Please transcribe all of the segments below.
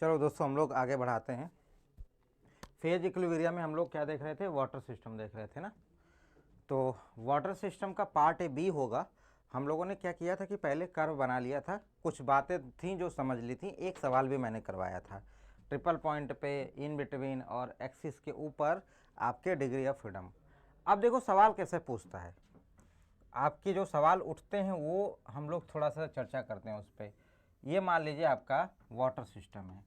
चलो दोस्तों हम लोग आगे बढ़ाते हैं। फेज इक्विलिब्रियम में हम लोग क्या देख रहे थे, वाटर सिस्टम देख रहे थे ना। तो वाटर सिस्टम का पार्ट बी होगा। हम लोगों ने क्या किया था कि पहले कर्व बना लिया था, कुछ बातें थी जो समझ ली थी, एक सवाल भी मैंने करवाया था ट्रिपल पॉइंट पे, इन बिटवीन और एक्सिस के ऊपर आपके डिग्री ऑफ फ्रीडम। अब देखो सवाल कैसे पूछता है, आपके जो सवाल उठते हैं वो हम लोग थोड़ा सा चर्चा करते हैं उस पर। ये मान लीजिए आपका वाटर सिस्टम है,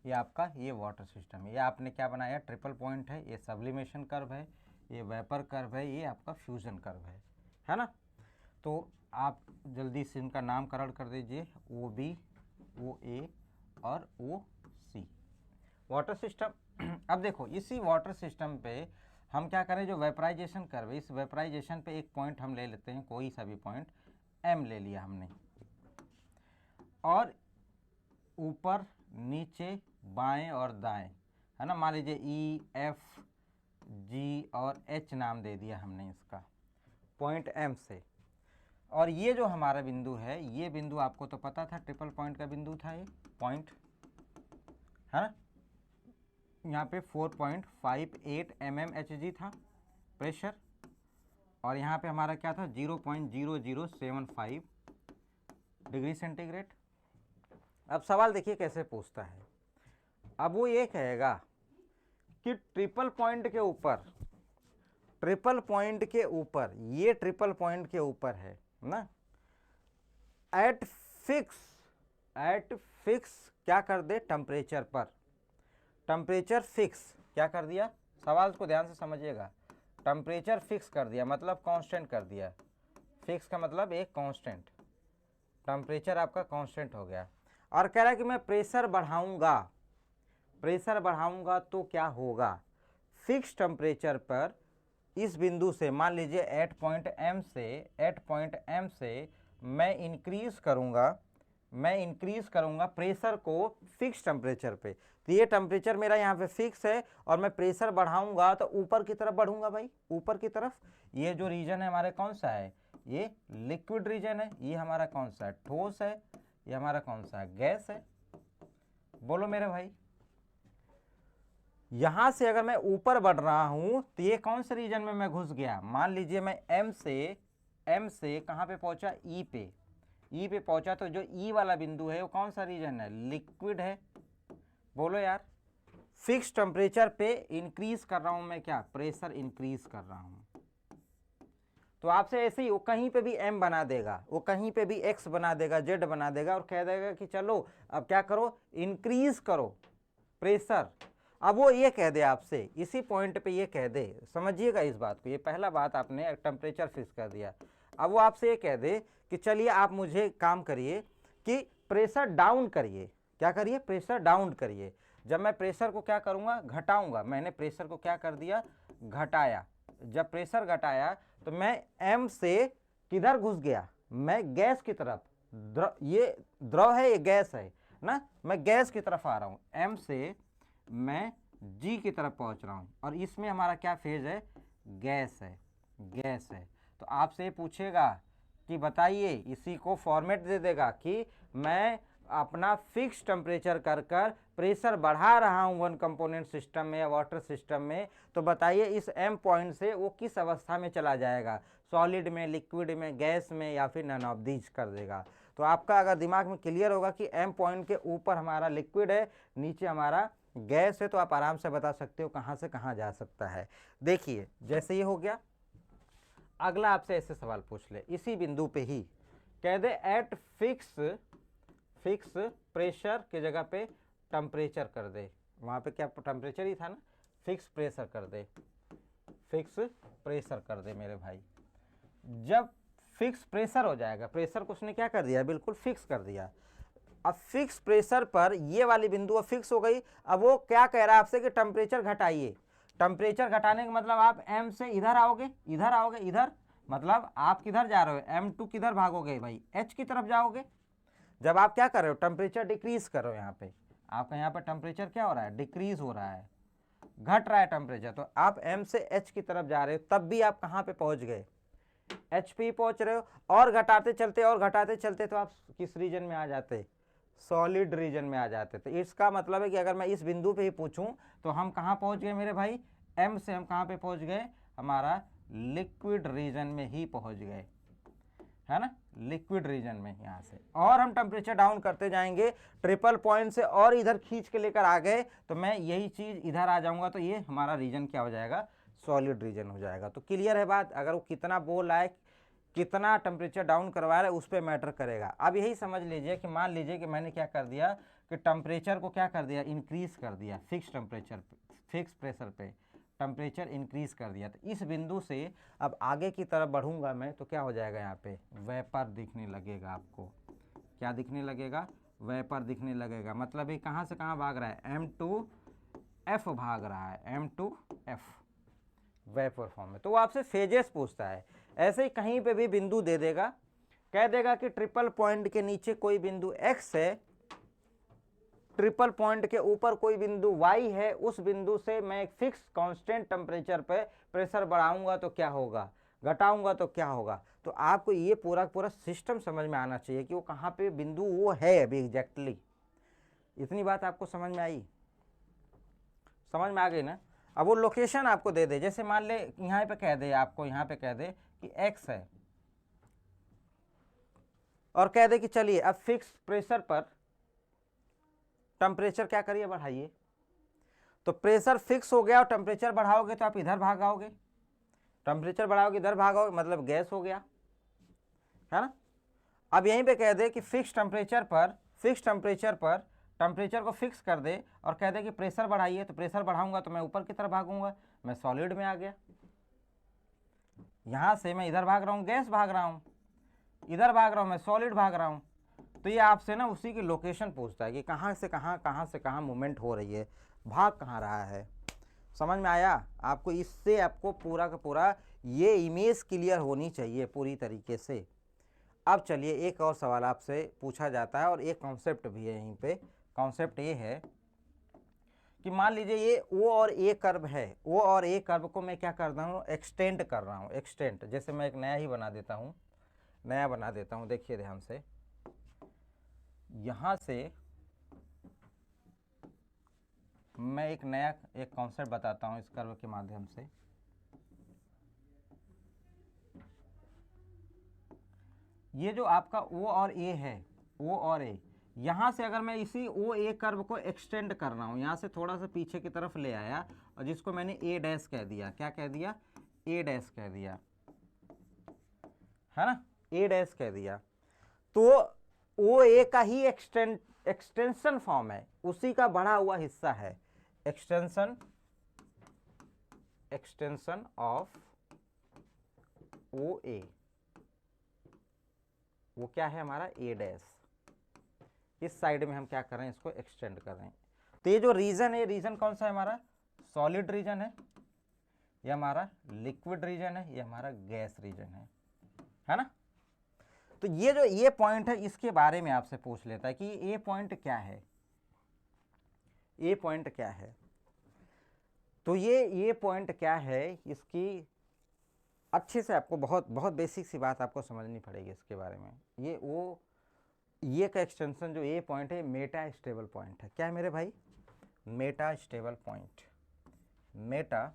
ये आपका ये वाटर सिस्टम है, ये आपने क्या बनाया, ट्रिपल पॉइंट है, ये सब्लिमेशन कर्व है, ये वेपर कर्व है, ये आपका फ्यूजन कर्व है ना। तो आप जल्दी से इनका नामकरण कर दीजिए, ओ बी, ओ ए और ओ सी, वाटर सिस्टम। अब देखो इसी वाटर सिस्टम पे हम क्या करें, जो वेपराइजेशन कर्व है, इस वेपराइजेशन पे एक पॉइंट हम ले लेते हैं, कोई सा भी पॉइंट, एम ले लिया हमने, और ऊपर नीचे बाएं और दाएं, है ना। मान लीजिए ई, एफ, जी और एच नाम दे दिया हमने इसका पॉइंट एम से। और ये जो हमारा बिंदु है, ये बिंदु आपको तो पता था ट्रिपल पॉइंट का बिंदु था, ये पॉइंट है ना। यहाँ पे 4.58 mmHg था प्रेशर, और यहाँ पे हमारा क्या था, 0.0075 डिग्री सेंटीग्रेड। अब सवाल देखिए कैसे पूछता है। अब वो ये कहेगा कि ट्रिपल पॉइंट के ऊपर, ट्रिपल पॉइंट के ऊपर, ये ट्रिपल पॉइंट के ऊपर है ना, एट फिक्स क्या कर दे, टेम्परेचर पर, टेम्परेचर फिक्स क्या कर दिया, सवाल को ध्यान से समझिएगा, टेम्परेचर फिक्स कर दिया मतलब कांस्टेंट कर दिया, फिक्स का मतलब एक कांस्टेंट, टेम्परेचर आपका कांस्टेंट हो गया। और कह रहा है कि मैं प्रेशर बढ़ाऊंगा, प्रेशर बढ़ाऊंगा तो क्या होगा, फिक्स टेम्परेचर पर इस बिंदु से, मान लीजिए एट पॉइंट एम से मैं इंक्रीज करूंगा प्रेशर को फिक्स टेम्परेचर पे। तो ये टेम्परेचर मेरा यहाँ पे फिक्स है और मैं प्रेशर बढ़ाऊंगा तो ऊपर की तरफ बढ़ूंगा भाई, ऊपर की तरफ। ये जो रीजन है हमारे कौन सा है, ये लिक्विड रीजन है, ये हमारा कौन सा है, ठोस है, ये हमारा कौन सा है, गैस है। बोलो मेरे भाई, यहां से अगर मैं ऊपर बढ़ रहा हूं तो ये कौन से रीजन में मैं घुस गया, मान लीजिए मैं एम से कहां पे पहुंचा, ई पे पहुंचा, तो जो ई वाला बिंदु है वो कौन सा रीजन है, लिक्विड है। बोलो यार, फिक्स टेम्परेचर पे इंक्रीज कर रहा हूं मैं, क्या प्रेशर इंक्रीज कर रहा हूं। तो आपसे ऐसे ही वो कहीं पे भी एम बना देगा, वो कहीं पे भी एक्स बना देगा, जेड बना देगा, और कह देगा कि चलो अब क्या करो, इंक्रीज करो प्रेशर। अब वो ये कह दे आपसे, इसी पॉइंट पे ये कह दे, समझिएगा इस बात को, ये पहला बात आपने टेम्परेचर फिक्स कर दिया। अब वो आपसे ये कह दे कि चलिए आप मुझे काम करिए कि प्रेशर डाउन करिए, क्या करिए, प्रेशर डाउन करिए। जब मैं प्रेशर को क्या करूँगा, घटाऊँगा, मैंने प्रेशर को क्या कर दिया, घटाया। जब प्रेशर घटाया तो मैं एम से किधर घुस गया, मैं गैस की तरफ, ये द्रव है, ये गैस है ना, मैं गैस की तरफ आ रहा हूँ, एम से मैं जी की तरफ पहुंच रहा हूं, और इसमें हमारा क्या फेज है, गैस है, गैस है। तो आपसे पूछेगा कि बताइए, इसी को फॉर्मेट दे देगा कि मैं अपना फिक्स टेम्परेचर कर प्रेशर बढ़ा रहा हूं वन कंपोनेंट सिस्टम में या वाटर सिस्टम में, तो बताइए इस एम पॉइंट से वो किस अवस्था में चला जाएगा, सॉलिड में, लिक्विड में, गैस में, या फिर नन ऑफ दीज कर देगा। तो आपका अगर दिमाग में क्लियर होगा कि एम पॉइंट के ऊपर हमारा लिक्विड है, नीचे हमारा गैस है, तो आप आराम से बता सकते हो कहां से कहां जा सकता है। देखिए जैसे ये हो गया, अगला आपसे ऐसे सवाल पूछ ले, इसी बिंदु पे ही कह दे एट फिक्स प्रेशर की जगह पे टेम्परेचर कर दे, वहां पे क्या टेम्परेचर ही था ना, फिक्स प्रेशर कर दे, फिक्स प्रेशर कर दे मेरे भाई। जब फिक्स प्रेशर हो जाएगा, प्रेशर को उसने क्या कर दिया, बिल्कुल फिक्स कर दिया। अब फिक्स प्रेशर पर ये वाली बिंदु अब फिक्स हो गई। अब वो क्या कह रहा है आपसे कि टेम्परेचर घटाइए, टेम्परेचर घटाने का मतलब आप एम से इधर आओगे, इधर मतलब आप किधर जा रहे हो, M2 किधर भागोगे भाई, H की तरफ जाओगे। जब आप क्या कर रहे हो, टेम्परेचर डिक्रीज कर रहे हो, यहाँ पे आपका यहाँ पे टेम्परेचर क्या हो रहा है, डिक्रीज हो रहा है, घट रहा है टेम्परेचर, तो आप M से H की तरफ जा रहे हो, तब भी आप कहाँ पे पहुंच गए, H पे पहुंच रहे हो, और घटाते चलते तो आप किस रीजन में आ जाते, सॉलिड रीजन में आ जाते। तो इसका मतलब है कि अगर मैं इस बिंदु पे ही पूछूं तो हम कहाँ पहुंच गए मेरे भाई, M से हम कहाँ पे पहुंच गए, हमारा लिक्विड रीजन में ही पहुंच गए, है ना, लिक्विड रीजन में यहाँ से। और हम टेम्परेचर डाउन करते जाएंगे ट्रिपल पॉइंट से और इधर खींच के लेकर आ गए तो मैं यही चीज़ इधर आ जाऊंगा तो ये हमारा रीजन क्या हो जाएगा, सॉलिड रीजन हो जाएगा। तो क्लियर है बात, अगर वो कितना बोल रहा है, कितना टेम्परेचर डाउन करवा रहा है, उस पर मैटर करेगा। अब यही समझ लीजिए कि मान लीजिए कि मैंने क्या कर दिया कि टेम्परेचर को क्या कर दिया, इंक्रीज कर दिया, फिक्स टेम्परेचर फिक्स प्रेशर पे टेम्परेचर इंक्रीज कर दिया। तो इस बिंदु से अब आगे की तरफ बढ़ूंगा मैं तो क्या हो जाएगा, यहाँ पे वेपर दिखने लगेगा आपको। क्या दिखने लगेगा, वेपर दिखने लगेगा। मतलब ये कहाँ से कहाँ भाग रहा है, M2F भाग रहा है, M2F वेपर फॉर्म में। तो वो आपसे फेजेस पूछता है। ऐसे ही कहीं पे भी बिंदु दे देगा, कह देगा कि ट्रिपल पॉइंट के नीचे कोई बिंदु X है, ट्रिपल पॉइंट के ऊपर कोई बिंदु Y है, उस बिंदु से मैं एक फिक्स कांस्टेंट टेम्परेचर पे प्रेशर बढ़ाऊंगा तो क्या होगा, घटाऊंगा तो क्या होगा। तो आपको ये पूरा पूरा सिस्टम समझ में आना चाहिए कि वो कहाँ पे बिंदु वो है अभी एग्जैक्टली। इतनी बात आपको समझ में आई, समझ में आ गई ना। अब वो लोकेशन आपको दे दे, जैसे मान ले यहाँ पे कह दे, आपको यहाँ पे कह दे कि X है और कह दे कि चलिए अब फिक्स प्रेशर पर टेम्परेचर क्या करिए, बढ़ाइए। तो प्रेशर फिक्स हो गया और टेम्परेचर बढ़ाओगे तो आप इधर भागोगे, टेम्परेचर बढ़ाओगे इधर भागोगे, मतलब गैस हो गया, है ना। अब यहीं पे कह दे कि फिक्स टेम्परेचर पर टेम्परेचर को फिक्स कर दे और कह दे कि प्रेशर बढ़ाइए, तो प्रेशर बढ़ाऊंगा तो मैं ऊपर की तरफ भागूंगा, मैं सॉलिड में आ गया। यहां से मैं इधर भाग रहा हूँ, गैस भाग रहा हूँ, इधर भाग रहा हूँ, मैं सॉलिड भाग रहा हूँ। तो ये आपसे ना उसी की लोकेशन पूछता है कि कहाँ से कहाँ मूवमेंट हो रही है, भाग कहाँ रहा है। समझ में आया आपको। इससे आपको पूरा का पूरा ये इमेज क्लियर होनी चाहिए पूरी तरीके से। अब चलिए एक और सवाल आपसे पूछा जाता है और एक कॉन्सेप्ट भी है यहीं पे। कॉन्सेप्ट ये है कि मान लीजिए ये O और A कर्व है, O और A कर्व को मैं क्या कर रहा हूँ, एक्सटेंड कर रहा हूँ, एक्सटेंड। जैसे मैं एक नया ही बना देता हूँ, नया बना देता हूँ, देखिए ध्यान से। यहाँ से मैं एक नया एक कॉन्सेप्ट बताता हूँ इस कर्व के माध्यम से। ये जो आपका O और A है, O और A, यहाँ से अगर मैं इसी OA कर्व को एक्सटेंड कर रहा हूँ, यहाँ से थोड़ा सा पीछे की तरफ ले आया और जिसको मैंने A डैश कह दिया, क्या कह दिया, A डैश कह दिया, है ना, A डैश कह दिया। तो OA का ही एक्सटेंशन फॉर्म है, उसी का बढ़ा हुआ हिस्सा है। एक्सटेंशन ऑफ OA, वो क्या है हमारा A डैश। इस साइड में हम क्या कर रहे हैं, इसको एक्सटेंड कर रहे हैं। तो ये जो रीजन है, रीजन कौन सा है हमारा, सॉलिड रीजन है, ये हमारा लिक्विड रीजन है, ये हमारा गैस रीजन है ना। तो ये जो ये पॉइंट है इसके बारे में आपसे पूछ लेता है कि ये पॉइंट क्या है, ये पॉइंट क्या है। तो ये पॉइंट क्या है, इसकी अच्छे से आपको बहुत बहुत बेसिक सी बात आपको समझनी पड़ेगी इसके बारे में। ये का एक्सटेंशन जो ये पॉइंट है, मेटा स्टेबल पॉइंट है। क्या है मेरे भाई, Meta stable point, Meta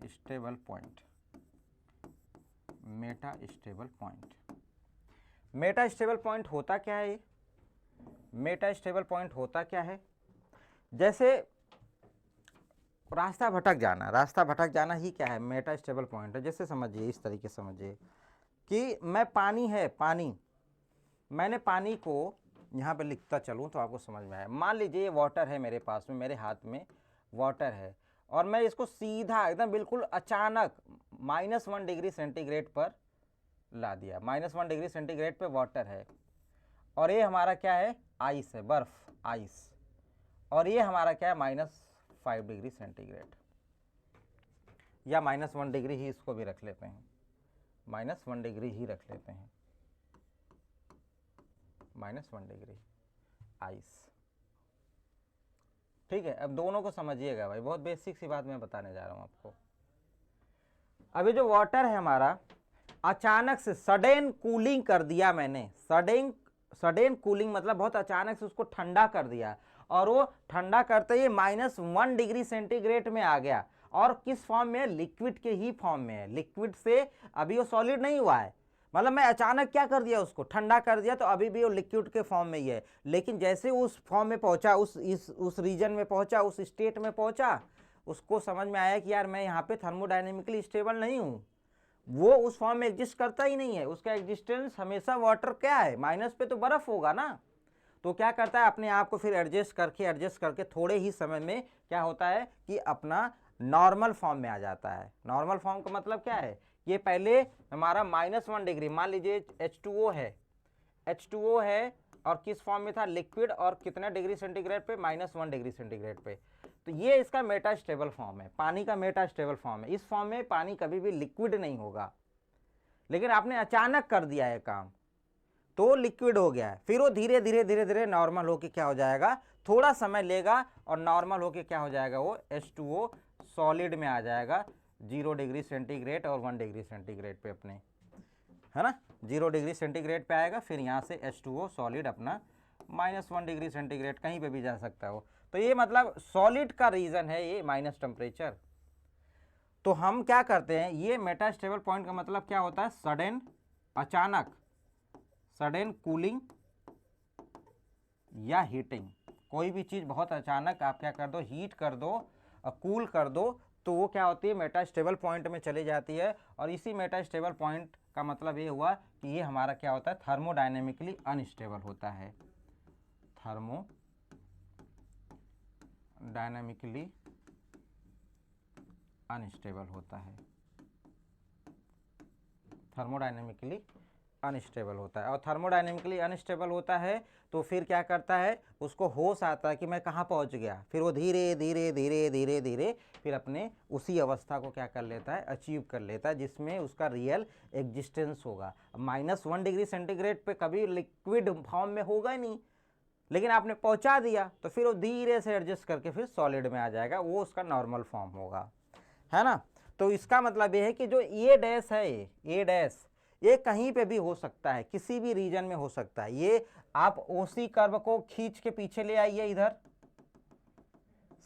stable point, Meta stable point. Meta stable point होता क्या है, मेटा स्टेबल पॉइंट होता क्या है, जैसे रास्ता भटक जाना ही क्या है, मेटा स्टेबल पॉइंट है। जैसे समझिए, इस तरीके से समझिए कि मैं पानी मैंने पानी को यहाँ पे लिखता चलूँ तो आपको समझ में आए। मान लीजिए ये वाटर है मेरे पास में, मेरे हाथ में वाटर है और मैं इसको सीधा एकदम बिल्कुल अचानक -1 डिग्री सेंटीग्रेड पर ला दिया। -1 डिग्री सेंटीग्रेड पे वाटर है और ये हमारा क्या है, आइस है, बर्फ, आइस। और ये हमारा क्या है, -5 डिग्री सेंटीग्रेड, या -1 डिग्री ही इसको भी रख लेते हैं, -1 डिग्री ही रख लेते हैं, -1 डिग्री आइस। ठीक है, अब दोनों को समझिएगा भाई, बहुत बेसिक सी बात मैं बताने जा रहा हूं आपको। अभी जो वाटर है हमारा, अचानक से सडन कूलिंग कर दिया मैंने, सडन सडन कूलिंग मतलब बहुत अचानक से उसको ठंडा कर दिया, और वो ठंडा करते ही -1 डिग्री सेंटीग्रेड में आ गया। और किस फॉर्म में है? लिक्विड के ही फॉर्म में है। लिक्विड से अभी वो सॉलिड नहीं हुआ है, मतलब मैं अचानक क्या कर दिया, उसको ठंडा कर दिया, तो अभी भी वो लिक्विड के फॉर्म में ही है। लेकिन जैसे उस फॉर्म में पहुंचा, उस रीजन में पहुंचा, उस स्टेट में पहुंचा, उसको समझ में आया कि यार मैं यहाँ पे थर्मोडायनेमिकली स्टेबल नहीं हूँ। वो उस फॉर्म में एग्जिस्ट करता ही नहीं है, उसका एग्जिस्टेंस हमेशा वाटर क्या है, माइनस पे तो बर्फ होगा ना। तो क्या करता है, अपने आप को फिर एडजस्ट करके थोड़े ही समय में क्या होता है कि अपना नॉर्मल फॉर्म में आ जाता है। नॉर्मल फॉर्म का मतलब क्या है, ये पहले हमारा -1 डिग्री, मान लीजिए H2O है, H2O है, और किस फॉर्म में था, लिक्विड, और कितने डिग्री सेंटीग्रेड पे, -1 डिग्री सेंटीग्रेड पे। तो ये इसका मेटास्टेबल फॉर्म है, पानी का मेटास्टेबल फॉर्म है। इस फॉर्म में पानी कभी भी लिक्विड नहीं होगा, लेकिन आपने अचानक कर दिया है काम तो लिक्विड हो गया है। फिर वो धीरे धीरे नॉर्मल होके क्या हो जाएगा, थोड़ा समय लेगा, और नॉर्मल होके क्या हो जाएगा, वो H2O सॉलिड में आ जाएगा 0 डिग्री सेंटीग्रेड और 1 डिग्री सेंटीग्रेड पे अपने, है ना, 0 डिग्री सेंटीग्रेड पे आएगा। फिर यहाँ से H2O सॉलिड अपना -1 डिग्री सेंटीग्रेड कहीं पे भी जा सकता है वो। तो ये मतलब सॉलिड का रीजन है ये माइनस टेम्परेचर। तो हम क्या करते हैं, ये मेटास्टेबल पॉइंट का मतलब क्या होता है, सडन, अचानक, सडन कूलिंग या हीटिंग। कोई भी चीज़ बहुत अचानक आप क्या कर दो, हीट कर दो और कूल कर दो, तो वो क्या होती है, मेटास्टेबल पॉइंट में चली जाती है। और इसी मेटास्टेबल पॉइंट का मतलब ये हुआ कि ये हमारा क्या होता है, थर्मोडायनेमिकली अनस्टेबल होता है। थर्मोडायनेमिकली अनस्टेबल होता है, थर्मोडायनेमिकली अनस्टेबल होता है। और थर्मोडायनेमिकली अनस्टेबल होता है तो फिर क्या करता है, उसको होश आता है कि मैं कहाँ पहुँच गया। फिर वो धीरे धीरे फिर अपने उसी अवस्था को क्या कर लेता है, अचीव कर लेता है, जिसमें उसका रियल एग्जिस्टेंस होगा। -1 डिग्री सेंटीग्रेड पे कभी लिक्विड फॉर्म में होगा ही नहीं, लेकिन आपने पहुँचा दिया तो फिर वो धीरे से एडजस्ट करके फिर सॉलिड में आ जाएगा, वो उसका नॉर्मल फॉर्म होगा, है ना। तो इसका मतलब ये है कि जो ए डैश है, ए डैश, ये कहीं पे भी हो सकता है, किसी भी रीजन में हो सकता है। ये आप ओसी कर्व को खींच के पीछे ले आइए, इधर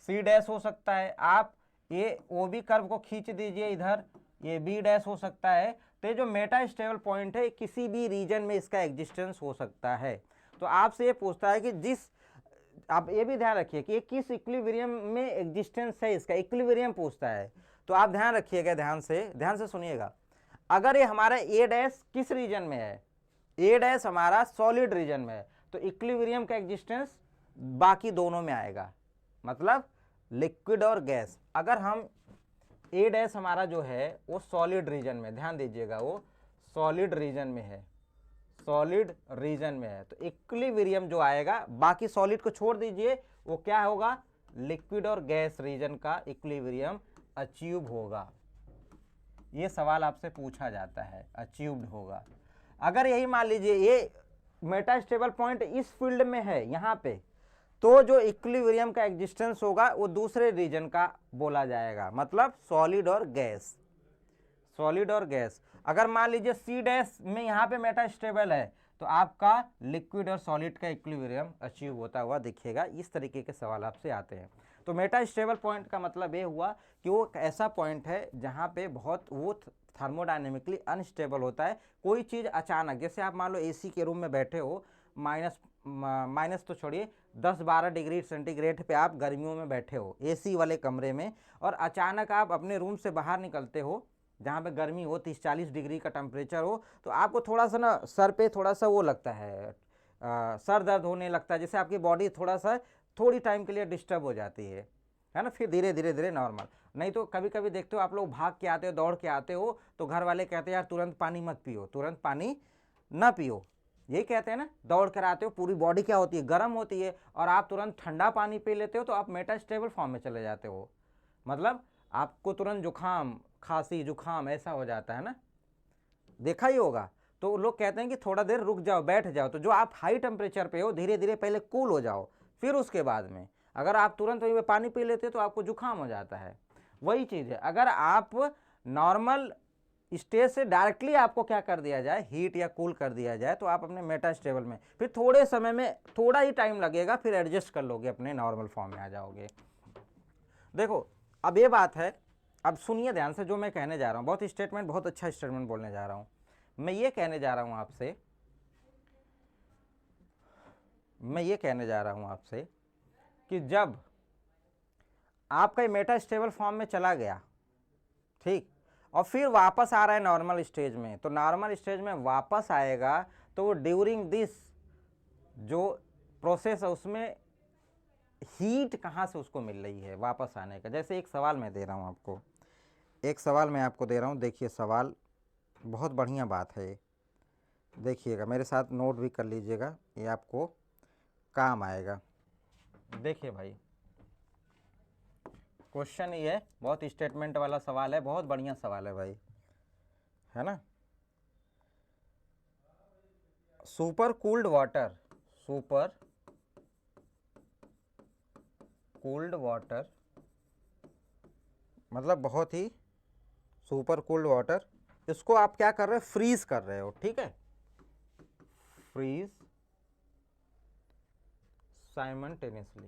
सी डैश हो सकता है। आप ये ओ बी कर्व को खींच दीजिए इधर, ये बी डैश हो सकता है। तो ये जो मेटास्टेबल पॉइंट है, किसी भी रीजन में इसका एग्जिस्टेंस हो सकता है। तो आपसे ये पूछता है कि जिस, आप ये भी ध्यान रखिए कि ये किस इक्विलिब्रियम में एग्जिस्टेंस है इसका, इक्विलिब्रियम पूछता है। तो आप ध्यान रखिएगा, ध्यान से सुनिएगा। अगर ये हमारा ए डैश किस रीजन में है, ए डैश हमारा सॉलिड रीजन में है, तो इक्विलिब्रियम का एग्जिस्टेंस बाकी दोनों में आएगा, मतलब लिक्विड और गैस। अगर हम ए डैश हमारा जो है वो सॉलिड रीजन में, ध्यान दीजिएगा, वो सॉलिड रीजन में है, सॉलिड रीजन में है, तो इक्विलिब्रियम जो आएगा, बाकी सॉलिड को छोड़ दीजिए, वो क्या होगा, लिक्विड और गैस रीजन का इक्विलिब्रियम अचीव होगा। ये सवाल आपसे पूछा जाता है, अचीव्ड होगा। अगर यही मान लीजिए ये मेटास्टेबल पॉइंट इस फील्ड में है यहाँ पे, तो जो इक्विलिब्रियम का एग्जिस्टेंस होगा वो दूसरे रीजन का बोला जाएगा, मतलब सॉलिड और गैस, सॉलिड और गैस। अगर मान लीजिए सी डैश में यहाँ पे मेटास्टेबल है, तो आपका लिक्विड और सॉलिड का इक्विलिब्रियम अचीव होता हुआ दिखेगा। इस तरीके के सवाल आपसे आते हैं। तो मेटास्टेबल पॉइंट का मतलब ये हुआ कि वो एक ऐसा पॉइंट है जहाँ पे बहुत वो थर्मोडायनेमिकली अनस्टेबल होता है। कोई चीज़ अचानक, जैसे आप मान लो एसी के रूम में बैठे हो, माइनस तो छोड़िए, 10-12 डिग्री सेंटीग्रेड पे आप गर्मियों में बैठे हो एसी वाले कमरे में, और अचानक आप अपने रूम से बाहर निकलते हो जहाँ पे गर्मी हो, 30-40 डिग्री का टेम्परेचर हो, तो आपको थोड़ा सा ना सर पे थोड़ा सा वो लगता है, सर दर्द होने लगता है, जैसे आपकी बॉडी थोड़ी टाइम के लिए डिस्टर्ब हो जाती है ना। फिर धीरे धीरे नॉर्मल। नहीं तो कभी कभी देखते हो आप लोग भाग के आते हो, दौड़ के आते हो, तो घर वाले कहते हैं यार तुरंत पानी मत पियो, तुरंत पानी ना पियो, यही कहते हैं ना। दौड़ कर आते हो, पूरी बॉडी क्या होती है, गर्म होती है, और आप तुरंत ठंडा पानी पी लेते हो, तो आप मेटास्टेबल फॉर्म में चले जाते हो, मतलब आपको तुरंत जुकाम, खांसी, जुकाम ऐसा हो जाता है ना, देखा ही होगा। तो लोग कहते हैं कि थोड़ा देर रुक जाओ, बैठ जाओ। तो जो आप हाई टेम्परेचर पे हो, धीरे धीरे पहले कूल हो जाओ, फिर उसके बाद में अगर आप तुरंत वहीं पे पानी पी लेते हो तो आपको जुकाम हो जाता है। वही चीज़ है, अगर आप नॉर्मल स्टेज से डायरेक्टली आपको क्या कर दिया जाए, हीट या कूल कर दिया जाए, तो आप अपने मेटास्टेबल में फिर थोड़े समय में, थोड़ा ही टाइम लगेगा, फिर एडजस्ट कर लोगे, अपने नॉर्मल फॉर्म में आ जाओगे। देखो अब ये बात है, अब सुनिए ध्यान से जो मैं कहने जा रहा हूँ, बहुत स्टेटमेंट, बहुत अच्छा स्टेटमेंट बोलने जा रहा हूँ। मैं ये कहने जा रहा हूँ आपसे कि जब आपका मेटास्टेबल फॉर्म में चला गया, ठीक, और फिर वापस आ रहा है नॉर्मल स्टेज में, तो नॉर्मल स्टेज में वापस आएगा तो वो ड्यूरिंग दिस जो प्रोसेस है उसमें हीट कहाँ से उसको मिल रही है वापस आने का। जैसे एक सवाल मैं दे रहा हूँ आपको, देखिए सवाल बहुत बढ़िया बात है, देखिएगा, मेरे साथ नोट भी कर लीजिएगा, ये आपको काम आएगा। देखिए भाई, क्वेश्चन ये है, बहुत स्टेटमेंट वाला सवाल है, बहुत बढ़िया सवाल है भाई, है ना। सुपर कूल्ड वाटर मतलब बहुत ही सुपर कूल्ड वाटर, इसको आप क्या कर रहे हो, फ्रीज कर रहे हो, ठीक है, फ्रीज साइमल्टेनियसली,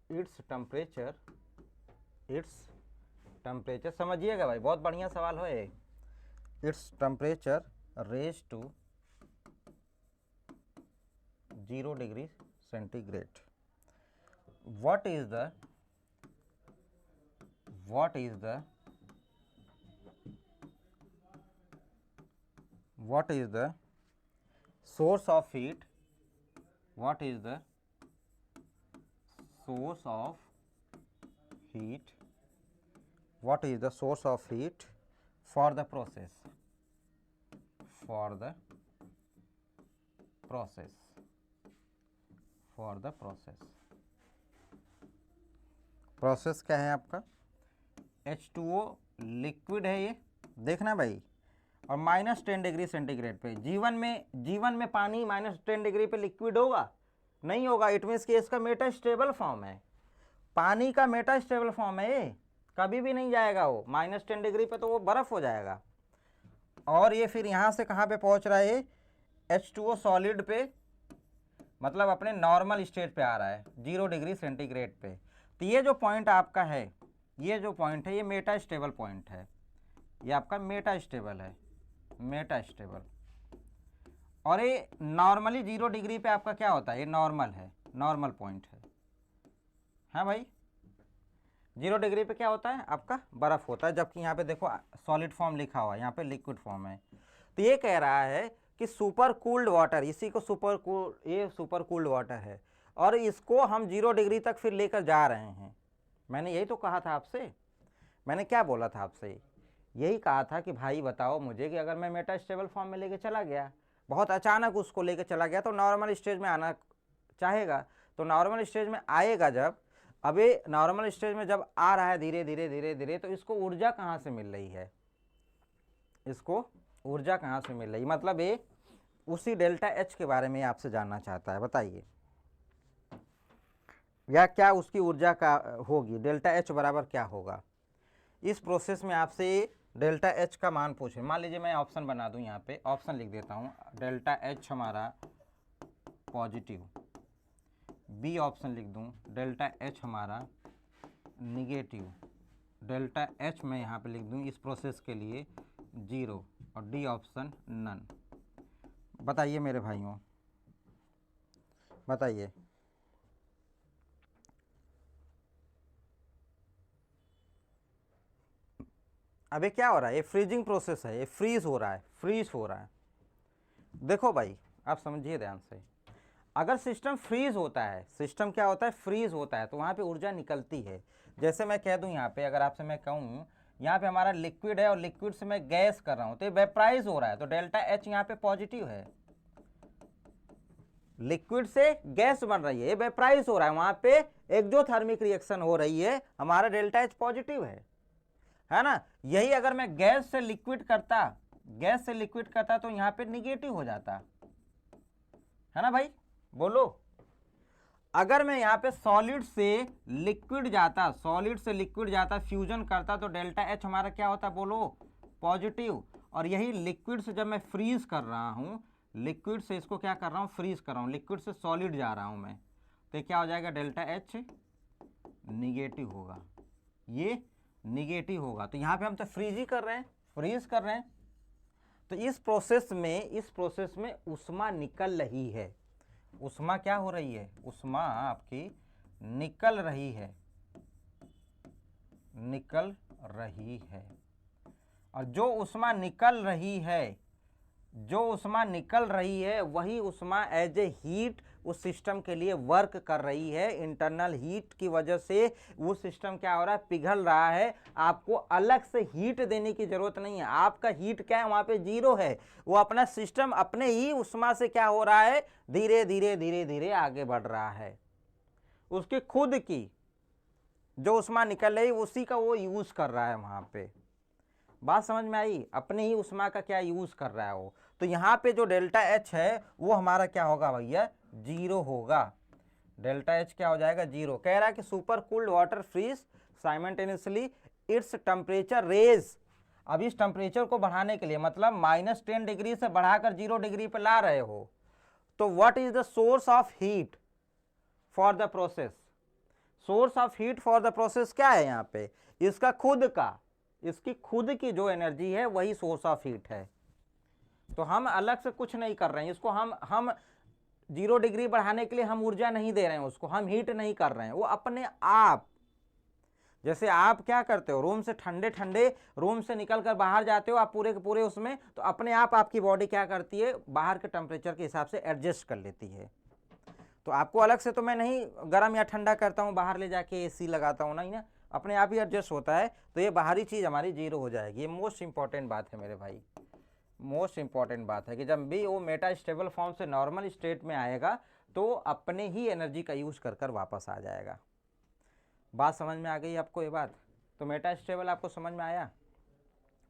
इट्स टेम्परेचर, समझिएगा भाई, बहुत बढ़िया सवाल है। Its temperature raise to 0 degree centigrade. what is the source of heat, what is the source of heat for the process, process क्या है आपका, H2O लिक्विड है ये, देखना भाई, और -10 डिग्री सेंटीग्रेड पे। जीवन में पानी -10 डिग्री पे लिक्विड होगा? नहीं होगा। इट मीन्स कि इसका मेटास्टेबल फॉर्म है, पानी का मेटास्टेबल फॉर्म है, ये कभी भी नहीं जाएगा वो -10 डिग्री पे, तो वो बर्फ हो जाएगा। और ये फिर यहाँ से कहाँ पे पहुँच रहा है, H2O सॉलिड पे, मतलब अपने नॉर्मल स्टेट पे आ रहा है 0 डिग्री सेंटीग्रेड पे। तो ये जो पॉइंट आपका है, ये मेटास्टेबल पॉइंट है, ये आपका मेटास्टेबल है, और ये नॉर्मली 0 डिग्री पे आपका क्या होता है, ये नॉर्मल पॉइंट है। हाँ भाई, 0 डिग्री पे क्या होता है आपका, बर्फ होता है, जबकि यहाँ पे देखो सॉलिड फॉर्म लिखा हुआ है, यहाँ पे लिक्विड फॉर्म है। तो ये कह रहा है कि सुपर कूल्ड वाटर, इसी को ये सुपर कूल्ड वाटर है, और इसको हम 0 डिग्री तक फिर लेकर जा रहे हैं। मैंने यही तो कहा था आपसे, मैंने क्या बोला था आपसे, यही कहा था कि भाई बताओ मुझे कि अगर मैं मेटास्टेबल फॉर्म में लेके चला गया, बहुत अचानक उसको लेके चला गया, तो नॉर्मल स्टेज में आना चाहेगा। तो नॉर्मल स्टेज में आएगा जब, अब ये नॉर्मल स्टेज में जब आ रहा है धीरे धीरे, तो इसको ऊर्जा कहाँ से मिल रही है, मतलब ये उसी डेल्टा एच के बारे में आपसे जानना चाहता है, बताइए, या क्या उसकी ऊर्जा का होगी, डेल्टा एच बराबर क्या होगा। इस प्रोसेस में आपसे डेल्टा एच का मान पूछे, मान लीजिए मैं ऑप्शन बना दूं, यहाँ पे ऑप्शन लिख देता हूँ, डेल्टा एच हमारा पॉजिटिव, बी ऑप्शन लिख दूं, डेल्टा एच हमारा निगेटिव, डेल्टा एच मैं यहाँ पे लिख दूं इस प्रोसेस के लिए 0, और डी ऑप्शन नन। बताइए मेरे भाइयों, बताइए, अबे क्या हो रहा है, ये फ्रीजिंग प्रोसेस है, ये फ्रीज हो रहा है। देखो भाई आप समझिए ध्यान से, अगर सिस्टम फ्रीज होता है, सिस्टम क्या होता है, फ्रीज होता है, तो वहाँ पे ऊर्जा निकलती है। जैसे मैं कह दूं यहाँ पे, अगर आपसे मैं कहूँ यहाँ पे हमारा लिक्विड है और लिक्विड से मैं गैस कर रहा हूँ, तो ये वेपराइज हो रहा है, तो डेल्टा एच यहाँ पे पॉजिटिव है। लिक्विड से गैस बन रही है, ये वेपराइज हो रहा है, वहाँ पे एक्सोथर्मिक रिएक्शन हो रही है, हमारा डेल्टा एच पॉजिटिव है ना। यही अगर मैं गैस से लिक्विड करता तो यहाँ पे निगेटिव हो जाता, है ना भाई, बोलो, अगर मैं यहाँ पे सॉलिड से लिक्विड जाता, सॉलिड से लिक्विड जाता, फ्यूजन करता, तो डेल्टा एच हमारा क्या होता, बोलो, पॉजिटिव। और यही लिक्विड से जब मैं फ्रीज कर रहा हूँ, लिक्विड से इसको क्या कर रहा हूँ, फ्रीज कर रहा हूँ, लिक्विड से सॉलिड जा रहा हूँ मैं, तो क्या हो जाएगा, डेल्टा एच निगेटिव होगा, ये निगेटिव होगा। तो यहाँ पे हम तो फ्रीज ही कर रहे हैं, फ्रीज कर रहे हैं। तो इस प्रोसेस में उष्मा निकल रही है, उष्मा क्या हो रही है, उष्मा आपकी निकल रही है, निकल रही है। और जो उष्मा निकल रही है, जो उष्मा निकल रही है, वही उष्मा एज ए हीट उस सिस्टम के लिए वर्क कर रही है। इंटरनल हीट की वजह से वो सिस्टम क्या हो रहा है, पिघल रहा है। आपको अलग से हीट देने की जरूरत नहीं है, आपका हीट क्या है, वहां पे जीरो है। वो अपना सिस्टम अपने ही उष्मा से क्या हो रहा है, धीरे धीरे धीरे धीरे आगे बढ़ रहा है। उसकी खुद की जो उष्मा निकल रही उसी का वो यूज कर रहा है वहां पे। बात समझ में आई, अपने ही उष्मा का क्या यूज कर रहा है वो। तो यहाँ पे जो डेल्टा एच है वो हमारा क्या होगा भैया, जीरो होगा। डेल्टा एच क्या हो जाएगा, जीरो। कह रहा है कि super cooled water freeze simultaneously its temperature raise. अब इस टेम्परेचर को बढ़ाने के लिए, मतलब -10 डिग्री से बढ़ाकर 0 डिग्री पे ला रहे हो, तो what is the source of heat for the process. Source of heat for the process क्या है यहाँ पे, इसका खुद का, इसकी खुद की जो एनर्जी है वही सोर्स ऑफ हीट है। तो हम अलग से कुछ नहीं कर रहे हैं, इसको हम 0 डिग्री बढ़ाने के लिए हम ऊर्जा नहीं दे रहे हैं, उसको हम हीट नहीं कर रहे हैं, वो अपने आप। जैसे आप क्या करते हो, रूम से ठंडे ठंडे रूम से निकल कर बाहर जाते हो आप पूरे के पूरे उसमें, तो अपने आप आपकी बॉडी क्या करती है, बाहर के टेम्परेचर के हिसाब से एडजस्ट कर लेती है। तो आपको अलग से तो मैं नहीं गर्म या ठंडा करता हूँ, बाहर ले जाके एसी लगाता हूँ, नहीं ना, अपने आप ही एडजस्ट होता है। तो ये बाहरी चीज़ हमारी जीरो हो जाएगी। ये मोस्ट इंपॉर्टेंट बात है मेरे भाई, मोस्ट इंपॉर्टेंट बात है कि जब भी वो मेटा स्टेबल फॉर्म से नॉर्मल स्टेट में आएगा तो अपने ही एनर्जी का यूज कर कर वापस आ जाएगा। बात समझ में आ गई आपको ये बात। तो मेटा स्टेबल आपको समझ में आया।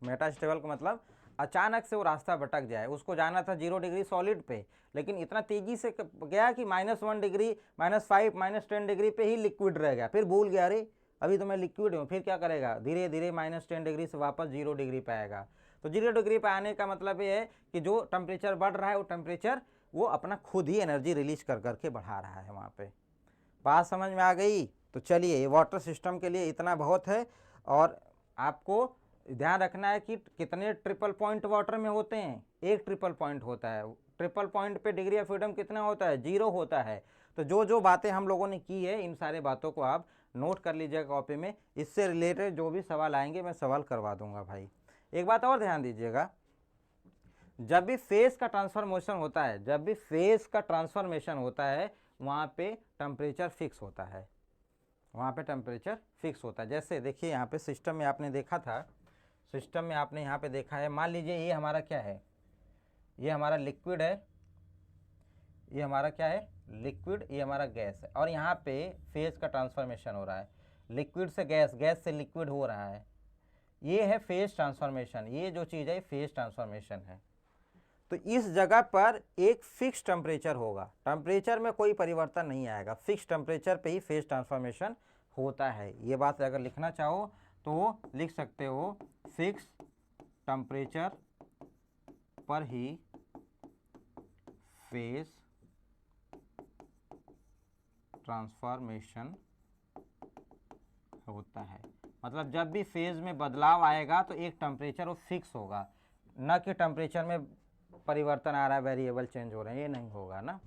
मेटा स्टेबल का मतलब अचानक से वो रास्ता भटक जाए, उसको जाना था 0 डिग्री सॉलिड पे, लेकिन इतना तेजी से गया कि -1 डिग्री, -5, -10 डिग्री पे ही लिक्विड रह गया, फिर भूल गया, अरे अभी तो मैं लिक्विड हूँ, फिर क्या करेगा, धीरे धीरे -10 डिग्री से वापस 0 डिग्री पे आएगा। तो 0 डिग्री पे आने का मतलब ये है कि जो टेम्परेचर बढ़ रहा है वो टेम्परेचर वो अपना खुद ही एनर्जी रिलीज कर करके बढ़ा रहा है वहाँ पे। बात समझ में आ गई। तो चलिए, ये वाटर सिस्टम के लिए इतना बहुत है। और आपको ध्यान रखना है कि कितने ट्रिपल पॉइंट वाटर में होते हैं, एक ट्रिपल पॉइंट होता है। ट्रिपल पॉइंट पे डिग्री ऑफ फ्रीडम कितना होता है, 0 होता है। तो जो जो बातें हम लोगों ने की है, इन सारे बातों को आप नोट कर लीजिएगा कॉपी में। इससे रिलेटेड जो भी सवाल आएंगे मैं सवाल करवा दूंगा भाई। एक बात और ध्यान दीजिएगा, जब भी फेस का ट्रांसफॉर्मेशन होता है, जब भी फेस का ट्रांसफॉर्मेशन होता है, वहाँ पे टेम्परेचर फिक्स होता है, वहाँ पे टेम्परेचर फिक्स होता है। जैसे देखिए यहाँ पे सिस्टम में आपने देखा था, सिस्टम में आपने यहाँ पे देखा है, मान लीजिए ये हमारा क्या है, ये हमारा लिक्विड है, ये हमारा क्या है, लिक्विड, ये हमारा गैस है। और यहाँ पे फेज का ट्रांसफॉर्मेशन हो रहा है, लिक्विड से गैस, गैस से लिक्विड हो रहा है। ये है फेज ट्रांसफॉर्मेशन, ये जो चीज़ है फेज ट्रांसफॉर्मेशन है। तो इस जगह पर एक फिक्स टेम्परेचर होगा, टेम्परेचर में कोई परिवर्तन नहीं आएगा, फिक्स टेम्परेचर पे ही फेज ट्रांसफॉर्मेशन होता है। ये बात अगर लिखना चाहो तो लिख सकते हो, फिक्स टेम्परेचर पर ही फेज ट्रांसफॉर्मेशन होता है। मतलब जब भी फेज में बदलाव आएगा तो एक टेम्परेचर वो फिक्स होगा, न कि टेम्परेचर में परिवर्तन आ रहा है, वेरिएबल चेंज हो रहे हैं, ये नहीं होगा ना।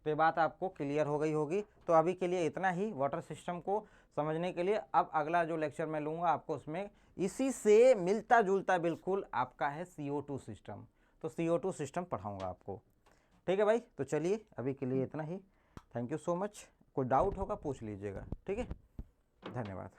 तो ये बात आपको क्लियर हो गई होगी। तो अभी के लिए इतना ही वाटर सिस्टम को समझने के लिए। अब अगला जो लेक्चर मैं लूँगा आपको उसमें इसी से मिलता जुलता बिल्कुल आपका है CO2 सिस्टम। तो CO2 सिस्टम पढ़ाऊँगा आपको, ठीक है भाई। तो चलिए अभी के लिए इतना ही। Thank you so much. कोई डाउट होगा पूछ लीजिएगा, ठीक है। धन्यवाद।